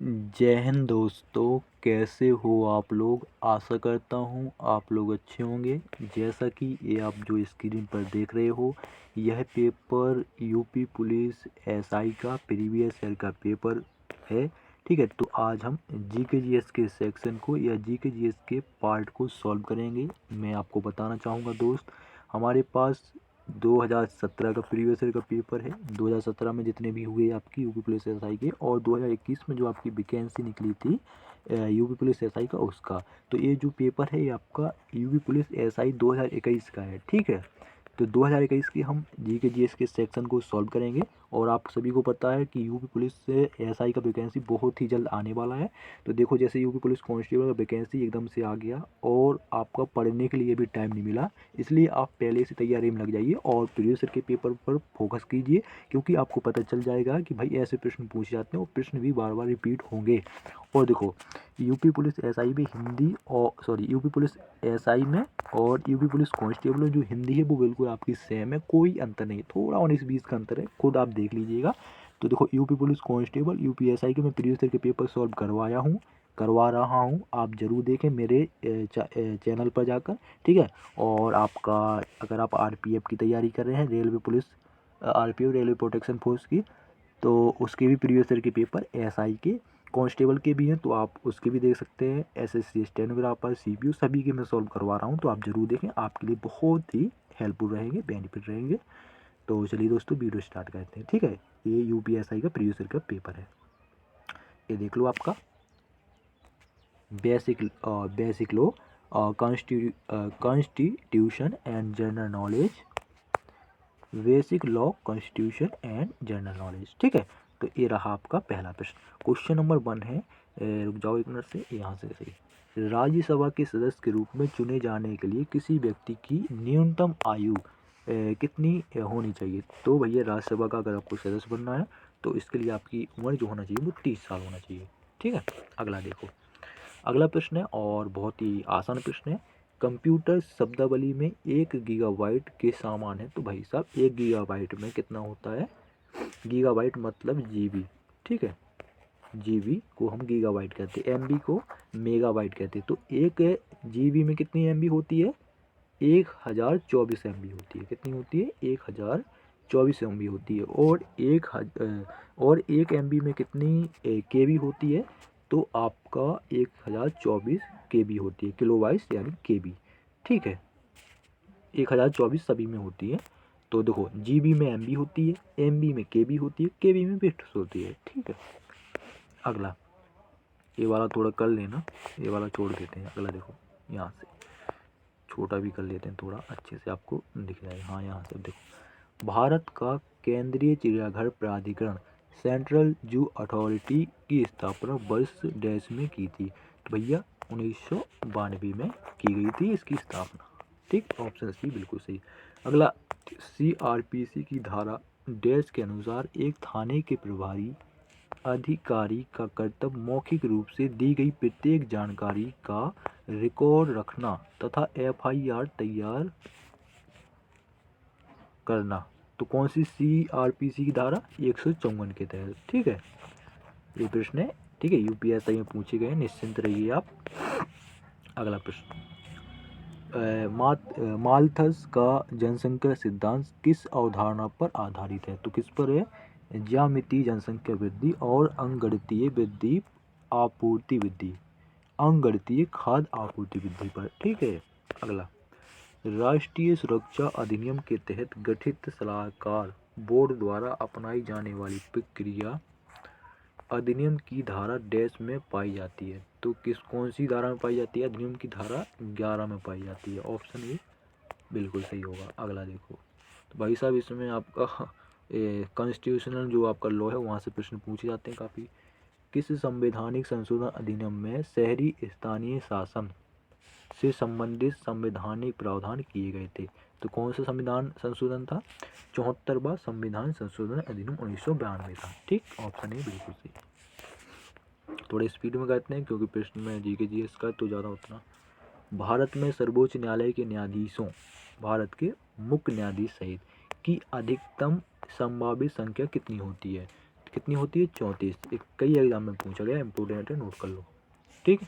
जय हिंद दोस्तों, कैसे हो आप लोग। आशा करता हूँ आप लोग अच्छे होंगे। जैसा कि ये आप जो स्क्रीन पर देख रहे हो, यह पेपर यूपी पुलिस एसआई का प्रीवियस ईयर का पेपर है। ठीक है, तो आज हम जीके जीएस के सेक्शन को या जीके जीएस के पार्ट को सॉल्व करेंगे। मैं आपको बताना चाहूँगा दोस्त, हमारे पास 2017 का प्रीवियस ईयर का पेपर है। 2017 में जितने भी हुए आपकी यूपी पुलिस एसआई के, और 2021 में जो आपकी वैकेंसी निकली थी यूपी पुलिस एसआई का, उसका। तो ये जो पेपर है ये आपका यूपी पुलिस एसआई 2021 का है। ठीक है, तो 2021 की हम जीके जीएस के सेक्शन को सॉल्व करेंगे। और आप सभी को पता है कि यूपी पुलिस से एसआई का वैकेंसी बहुत ही जल्द आने वाला है। तो देखो, जैसे यूपी पुलिस कांस्टेबल का वैकेंसी एकदम से आ गया और आपका पढ़ने के लिए भी टाइम नहीं मिला, इसलिए आप पहले से तैयारी में लग जाइए और प्रीवियस ईयर के पेपर पर फोकस कीजिए, क्योंकि आपको पता चल जाएगा कि भाई ऐसे प्रश्न पूछे जाते हैं और प्रश्न भी बार बार रिपीट होंगे। और देखो, यूपी पुलिस एसआई में हिंदी और यूपी पुलिस एसआई में और यूपी पुलिस कांस्टेबल में जो हिंदी है वो बिल्कुल आपकी सेम है, कोई अंतर नहीं, थोड़ा 19-20 का अंतर है, खुद आप देख लीजिएगा। तो देखो, UP police constable UP SI के मैं प्रीवियस ईयर के पेपर सॉल्व करवा रहा हूँ। आप ज़रूर देखें मेरे चैनल पर जाकर। ठीक है, और आपका अगर आप आरपीएफ की तैयारी कर रहे हैं, railway police RPF railway protection force की, तो उसके भी प्रीवियस ईयर के पेपर एसआई के कांस्टेबल के भी हैं, तो आप उसके भी देख सकते हैं। एसएससी स्टेनोग्राफर सीपीयू सभी के मैं सॉल्व करवा रहा हूँ, तो आप ज़रूर देखें, आपके लिए बहुत ही हेल्पफुल रहेंगे, बेनिफिट रहेंगे। तो चलिए दोस्तों, वीडियो स्टार्ट करते हैं। ठीक है, ये यूपीएसआई का प्रीवियस ईयर का पेपर है, ये देख लो आपका। Basic law, constitution and general knowledge, basic law constitution and general knowledge. ठीक है, तो ये रहा आपका पहला प्रश्न। क्वेश्चन नंबर 1 है, रुक जाओ एक मिनट से, यहाँ से सही। राज्यसभा के सदस्य के रूप में चुने जाने के लिए किसी व्यक्ति की न्यूनतम आयु कितनी होनी चाहिए। तो भैया, राज्यसभा का अगर आपको सदस्य बनना है तो इसके लिए आपकी उम्र जो होना चाहिए वो 30 साल होना चाहिए। ठीक है, अगला देखो, अगला प्रश्न है और बहुत ही आसान प्रश्न है। कंप्यूटर शब्दावली में 1 गीगाबाइट के समान है। तो भाई साहब, 1 गीगाबाइट में कितना होता है। गीगाबाइट मतलब जीबी। ठीक है, जीबी को हम गीगाबाइट कहते हैं, एमबी को मेगाबाइट कहते हैं। तो एक जीबी में कितनी एमबी होती है, 1024 एमबी होती है। कितनी होती है, 1024 एमबी होती है। और एक एमबी में कितनी केबी होती है, तो आपका 1024 केबी होती है, किलोबाइट्स यानी केबी। ठीक है, 1024 सभी में होती है। तो देखो, जीबी में एमबी होती है, एमबी में केबी होती है, केबी में बिट्स होती है। ठीक है, अगला, ये वाला थोड़ा कर लेना, ये वाला छोड़ देते हैं। अगला देखो, यहाँ से छोटा भी कर लेते हैं, थोड़ा अच्छे से आपको दिख जाएगा। हाँ, यहाँ से देखो, भारत का केंद्रीय चिड़ियाघर प्राधिकरण सेंट्रल जू अथॉरिटी की स्थापना वर्ष डैश में की थी। तो भैया, 1992 में की गई थी इसकी स्थापना। ठीक, ऑप्शन सी बिल्कुल सही। अगला, सीआरपीसी की धारा डैश के अनुसार एक थाने के प्रभारी अधिकारी का कर्तव्य मौखिक रूप से दी गई प्रत्येक जानकारी का रिकॉर्ड रखना तथा एफआईआर तैयार करना। तो कौन सी सीआरपीसी की धारा, 154 के तहत। ठीक है, ये प्रश्न है। ठीक है, यूपीएससी में पूछे गए, निश्चिंत रहिए आप। अगला प्रश्न, माल्थस का जनसंख्या सिद्धांत किस अवधारणा पर आधारित है। तो किस पर है, ज्यामितीय जनसंख्या वृद्धि और अंगगणितीय वृद्धि आपूर्ति वृद्धि, अंगगणितीय खाद्य आपूर्ति वृद्धि पर। ठीक है, अगला, राष्ट्रीय सुरक्षा अधिनियम के तहत गठित सलाहकार बोर्ड द्वारा अपनाई जाने वाली प्रक्रिया अधिनियम की धारा डैश में पाई जाती है। तो कौन सी धारा में पाई जाती है, अधिनियम की धारा 11 में पाई जाती है। ऑप्शन ए बिल्कुल सही होगा। अगला देखो, तो भाई साहब, इसमें आपका कॉन्स्टिट्यूशनल जो आपका लॉ है वहाँ से प्रश्न पूछे जाते हैं काफ़ी। किस संवैधानिक संशोधन अधिनियम में शहरी स्थानीय शासन से संबंधित संवैधानिक प्रावधान किए गए थे। तो कौन सा संविधान संशोधन था, 74वां संविधान संशोधन अधिनियम 1992 था। ठीक, ऑप्शन ए बिल्कुल सही। थोड़े स्पीड में करते हैं क्योंकि प्रश्न में जीके जीएस का तो ज़्यादा उतना। भारत में सर्वोच्च न्यायालय के न्यायाधीशों, भारत के मुख्य न्यायाधीश सहित की अधिकतम संभावित संख्या कितनी होती है। कितनी होती है 34। एक कई एग्जाम में पूछा गया, इम्पोर्टेंट है, नोट कर लो। ठीक।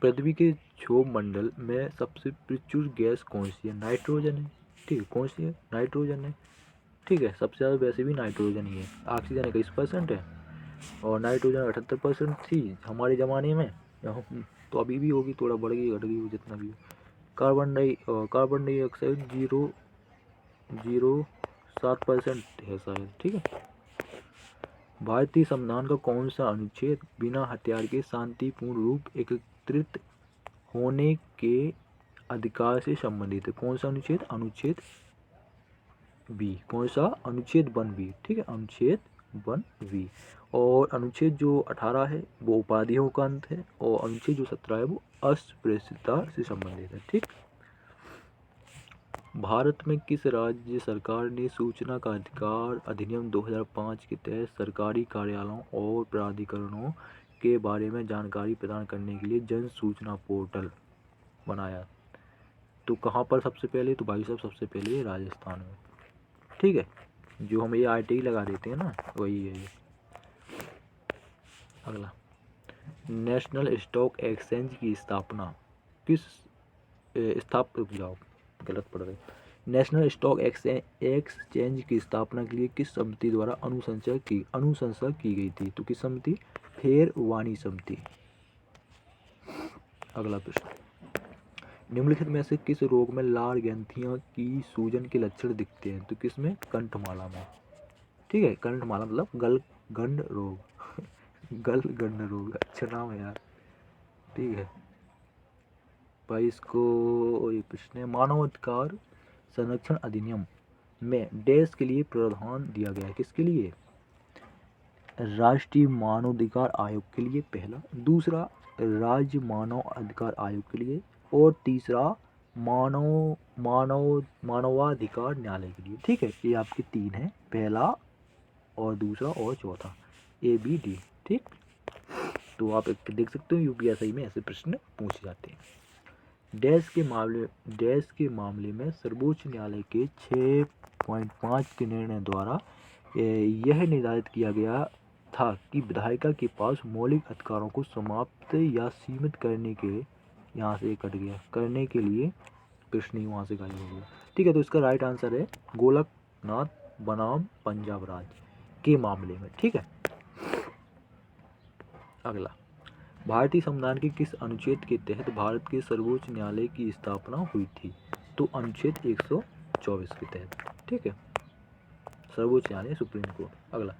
पृथ्वी के क्षोभ मंडल में सबसे प्रचुर गैस कौन सी है? नाइट्रोजन है। ठीक है, कौन सी है? नाइट्रोजन है। ठीक है, सबसे ज़्यादा वैसे भी नाइट्रोजन ही है। ऑक्सीजन 21% है और नाइट्रोजन 78% थी हमारे ज़माने में। तो अभी भी होगी, थोड़ा बढ़ गई घट गई हो, जितना भी हो। कार्बन डाइऑक्साइड 0.07% है शायद। ठीक है। भारतीय संविधान का कौन सा अनुच्छेद बिना हथियार के शांतिपूर्ण रूप एकत्रित होने के अधिकार से संबंधित है? कौन सा अनुच्छेद? अनुच्छेद बी। कौन सा? अनुच्छेद 1 बी। ठीक है, अनुच्छेद 1 बी। और अनुच्छेद जो 18 है वो उपाधियों का अंत है और अनुच्छेद जो 17 है वो अस्पृश्यता से संबंधित है। ठीक। भारत में किस राज्य सरकार ने सूचना का अधिकार अधिनियम 2005 के तहत सरकारी कार्यालयों और प्राधिकरणों के बारे में जानकारी प्रदान करने के लिए जन सूचना पोर्टल बनाया? तो कहाँ पर सबसे पहले? तो भाई साहब सबसे पहले राजस्थान में। ठीक है, जो हम ये RTI लगा देते हैं ना, वही है ये। अगला, नेशनल स्टॉक एक्सचेंज की स्थापना किस जाओ गलत पढ़ रहे। नेशनल स्टॉक एक्सचेंज की स्थापना के लिए किस समिति द्वारा अनुशंसा की गई थी? तो किस समिति? फेरवानी समिति। अगला प्रश्न, निम्नलिखित में से किस रोग में लाल ग्रंथियों की सूजन के लक्षण दिखते हैं? तो किसमें? कंठमाला में। ठीक है, कंठमाला मतलब गलगंड रोग। गलगंड रोग, अच्छा नाम है यार। ठीक है भाई, इसको ये प्रश्न है, मानव अधिकार संरक्षण अधिनियम में डैश के लिए प्रावधान दिया गया है? किसके लिए? राष्ट्रीय मानवाधिकार आयोग के लिए पहला, दूसरा राज्य मानव अधिकार आयोग के लिए और तीसरा मानवाधिकार न्यायालय के लिए। ठीक है, ये आपके 3 है, पहला और दूसरा और चौथा, ABD। ठीक, तो आप एक देख सकते हो UPSI में ऐसे प्रश्न पूछे जाते हैं। डैश के मामले में सर्वोच्च न्यायालय के 6.5 के निर्णय द्वारा यह निर्धारित किया गया था कि विधायिका के पास मौलिक अधिकारों को समाप्त या सीमित करने के, यहाँ से कट गया, करने के लिए प्रश्न ही वहाँ से गायब हो गया। ठीक है, तो इसका राइट आंसर है गोलकनाथ बनाम पंजाब राज्य के मामले में। ठीक है। अगला, भारतीय संविधान के किस अनुच्छेद के तहत भारत के सर्वोच्च न्यायालय की स्थापना हुई थी? तो अनुच्छेद 124 के तहत। ठीक है, सर्वोच्च न्यायालय, सुप्रीम कोर्ट। अगला,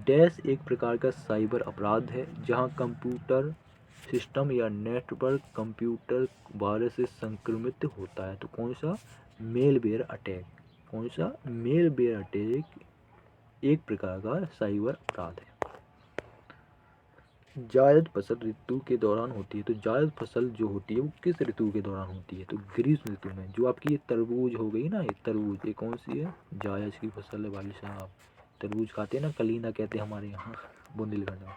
डैश एक प्रकार का साइबर अपराध है जहां कंप्यूटर सिस्टम या नेटवर्क कंप्यूटर वायरस से संक्रमित होता है? तो कौन सा? Malware attack. कौन सा? मेलवेयर अटैक एक प्रकार का साइबर अपराध है। जायद फसल ऋतु के दौरान होती है? तो जायद फसल जो होती है वो किस ऋतु के दौरान होती है? तो ग्रीष्म ऋतु में। जो आपकी ये तरबूज हो गई ना, ये तरबूज, ये कौन सी है? जायद की फसल है भाई साहब। तरबूज खाते हैं ना, कलीना कहते हैं हमारे यहाँ बुंदेलखंड में।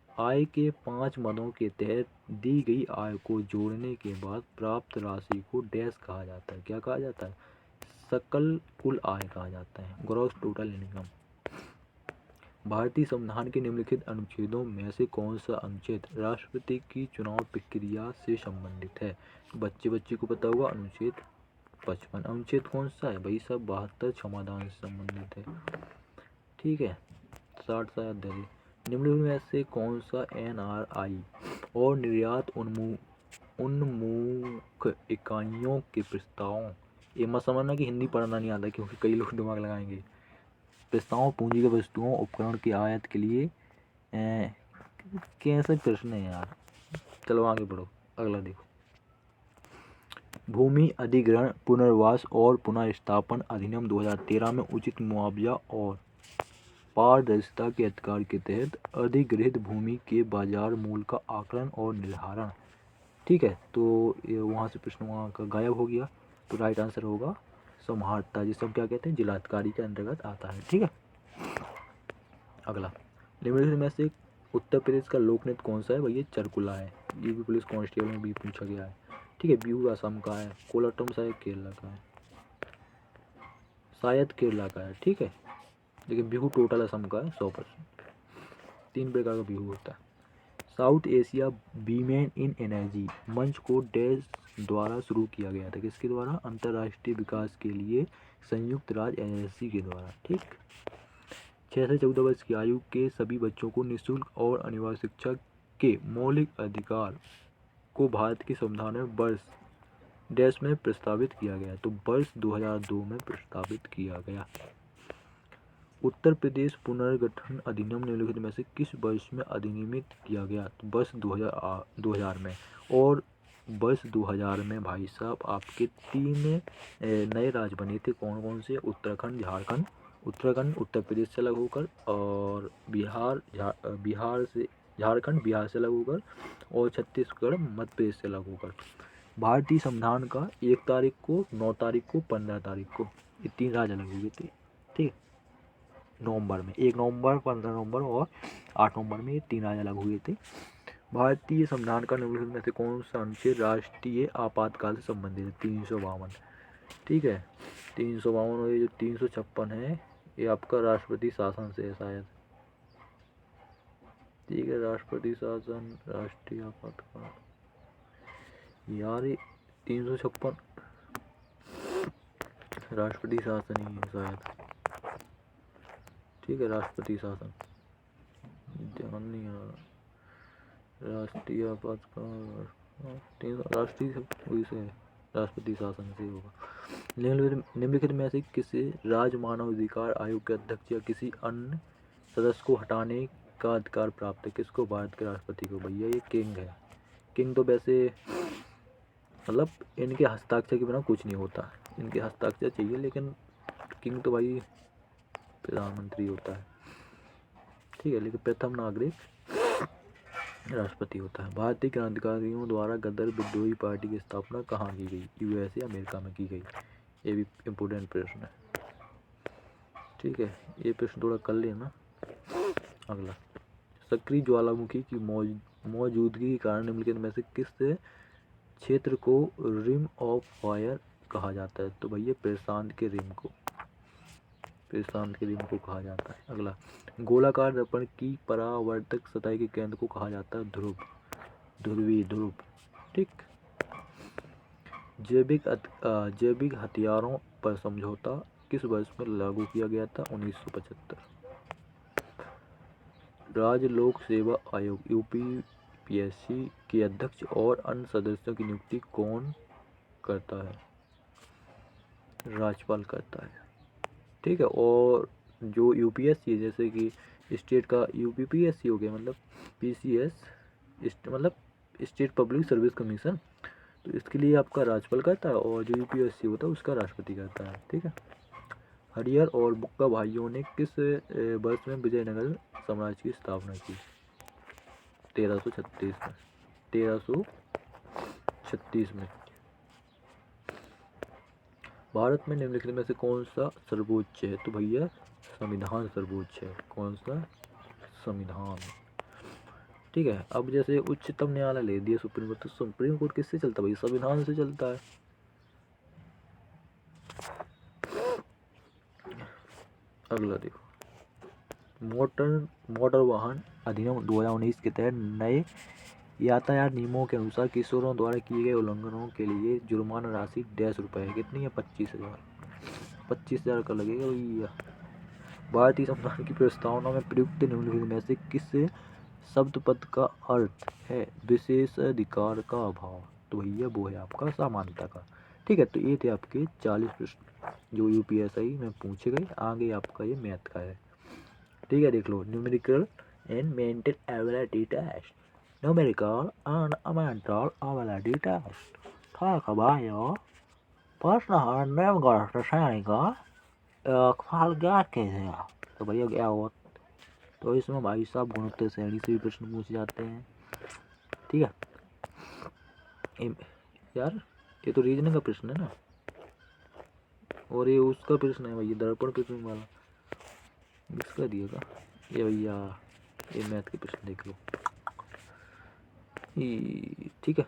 आय के 5 मदों के तहत दी गई आय को जोड़ने के बाद प्राप्त राशि को डैश कहा जाता है? क्या कहा जाता है? सकल कुल आय कहा जाता है, ग्रॉस टोटल इनकम। भारतीय संविधान के निम्नलिखित अनुच्छेदों में से कौन सा अनुच्छेद राष्ट्रपति की चुनाव प्रक्रिया से संबंधित है? बच्चे को पता होगा, अनुच्छेद 55। अनुच्छेद कौन सा है भाई साहब? 72 क्षमादान से संबंधित है। ठीक है, 60 शायद दे। निम्नलिखित में से कौन सा NRI और निर्यात उन्मुख इकाइयों के प्रस्तावों, ये मत समझना कि हिंदी पढ़ना नहीं आता, क्योंकि कई लोग दिमाग लगाएंगे। प्रस्तावों पूंजीगत वस्तुओं उपकरण की आयात के लिए कैसे प्रश्न है यार। चलो आगे बढ़ो। अगला देखो, भूमि अधिग्रहण पुनर्वास और पुनः स्थापन अधिनियम 2013 में उचित मुआवजा और पारदर्शिता के अधिकार के तहत अधिग्रहित भूमि के बाजार मूल्य का आकलन और निर्धारण। ठीक है, तो ये वहाँ से प्रश्न वहाँ का गायब हो गया। तो राइट आंसर होगा समाहर्ता, जिसे हम क्या कहते हैं? जिलाधिकारी के अंतर्गत आता है। ठीक है। अगला, निम्नलिखित में से उत्तर प्रदेश का लोक नृत्य कौन सा है? भैया चरकुला है। ये भी पुलिस कांस्टेबल में भी पूछा गया है। ठीक है, बिहू असम का है, कोलाटम शायद केरला का है, शायद केरला का है। ठीक है, लेकिन बिहू टोटल असम का है 100%। 3 प्रकार का बिहू होता है। साउथ एशिया वीमेन इन एनर्जी मंच को डैश द्वारा शुरू किया गया था, किसके द्वारा? अंतर्राष्ट्रीय विकास के लिए संयुक्त राज्य एजेंसी के द्वारा। ठीक। 6 से 14 वर्ष की आयु के सभी बच्चों को निःशुल्क और अनिवार्य शिक्षा के मौलिक अधिकार को भारत के संविधान में वर्ष डैश में प्रस्तावित किया गया। तो वर्ष 2002 में प्रस्तावित किया गया। उत्तर प्रदेश पुनर्गठन अधिनियम निम्नलिखित में से किस वर्ष में अधिनियमित किया गया? तो वर्ष 2000 में। और वर्ष 2000 में भाई साहब आपके 3 नए राज्य बने थे। कौन कौन से? उत्तराखंड, झारखंड, उत्तराखंड उत्तर प्रदेश से अलग होकर, और झारखंड बिहार से अलग होकर, और छत्तीसगढ़ मध्य प्रदेश से अलग होकर। भारतीय संविधान का 1 तारीख को, 9 तारीख को, 15 तारीख को, ये 3 राज्य अलग हुए थे। ठीक। नवंबर में 1 नवंबर, 15 नवंबर और 8 नवंबर में ये 3 राज्य अलग हुए थे। भारतीय संविधान का निम्नलिखित में से कौन सा अनुच्छेद राष्ट्रीय आपातकाल से संबंधित है? 352। ठीक है, 352। और ये जो 356 है ये आपका राष्ट्रपति शासन से है शायद। ठीक है, राष्ट्रपति शासन, राष्ट्रीय आपातकाल, यार ये 356 राष्ट्रपति शासन ही है शायद। ठीक है, राष्ट्रपति शासन, ध्यान नहीं आ रहा। राष्ट्रीय आपातकाल, राष्ट्रीय वही से है, राष्ट्रपति शासन से होगा। निम्नलिखित में से किसी राज्य मानव अधिकार आयोग के अध्यक्ष या किसी अन्य सदस्य को हटाने का अधिकार प्राप्त है? किसको? भारत के राष्ट्रपति को। भैया ये किंग है। किंग तो वैसे मतलब इनके हस्ताक्षर के बिना कुछ नहीं होता, इनके हस्ताक्षर चाहिए, लेकिन किंग तो भाई प्रधानमंत्री होता है। ठीक है, लेकिन प्रथम नागरिक राष्ट्रपति होता है। भारतीय क्रांतिकारियों द्वारा गदर विद्रोही पार्टी की स्थापना कहाँ की गई? यूएसए अमेरिका में की गई। ये भी इम्पोर्टेंट प्रश्न है। ठीक है, ये प्रश्न थोड़ा कर लेना। अगला, सक्रिय ज्वालामुखी की मौजूदगी के कारण निम्नलिखित में से किस क्षेत्र को रिम ऑफ फायर कहा जाता है? तो भैया प्रशांत के रिम को कहा जाता है। अगला, गोलाकार दर्पण की परावर्तक सतह के केंद्र को कहा जाता है? ध्रुव। ठीक। जैविक हथियारों पर समझौता किस वर्ष में लागू किया गया था? 1975। राज्य लोक सेवा आयोग यूपीपीएससी के अध्यक्ष और अन्य सदस्यों की नियुक्ति कौन करता है? राज्यपाल करता है। ठीक है, और जो यूपीएससी जैसे कि स्टेट का यूपीपीएससी हो गया, मतलब पीसीएस, मतलब स्टेट पब्लिक सर्विस कमीशन, तो इसके लिए आपका राज्यपाल करता है, और जो यूपीएससी होता है उसका राष्ट्रपति करता है। ठीक है। हरियर और बुक्का भाइयों ने किस वर्ष में विजयनगर साम्राज्य की स्थापना की? 1336 में। भारत में निम्नलिखित में से कौन सा सर्वोच्च है? तो भैया संविधान सर्वोच्च है। कौन सा? संविधान। ठीक है, अब जैसे उच्चतम न्यायालय ले दिया सुप्रीम कोर्ट, तो सुप्रीम कोर्ट किससे चलता है भाई? संविधान से चलता है। अगला देखो, मोटर वाहन अधिनियम 2019 के तहत नए यातायात नियमों के अनुसार किशोरों द्वारा किए गए उल्लंघनों के लिए जुर्माना राशि ₹100 है। कितनी है? 25,000। 25,000 का लगेगा भैया। भारतीय संविधान की प्रस्तावना में प्रयुक्त निम्नलिखित में से किस शब्द पद का अर्थ है विशेषाधिकार का अभाव? तो भैया वो है आपका समानता का। ठीक है, तो ये थे आपके 40 प्रश्न जो यूपीएससी में पूछे गए। आगे आपका ये मैथ का है। ठीक है, देख लो, numerical and mental ability test. Numerical and mental ability test. ठीक है भाइयों, प्रश्न है निम्नलिखित श्रेणी का एक फल ज्ञात कीजिए। तो भैया क्या हुआ? तो इसमें भाई साहब गुणोत्तर श्रेणी से भी प्रश्न पूछे जाते हैं। ठीक है यार, ये तो रीजनिंग का प्रश्न है ना, और ये उसका प्रश्न है भैया, दर्पण प्रश्न वाला इसका दिएगा ये भैया। ये मैथ के प्रश्न देख लो। ठीक है।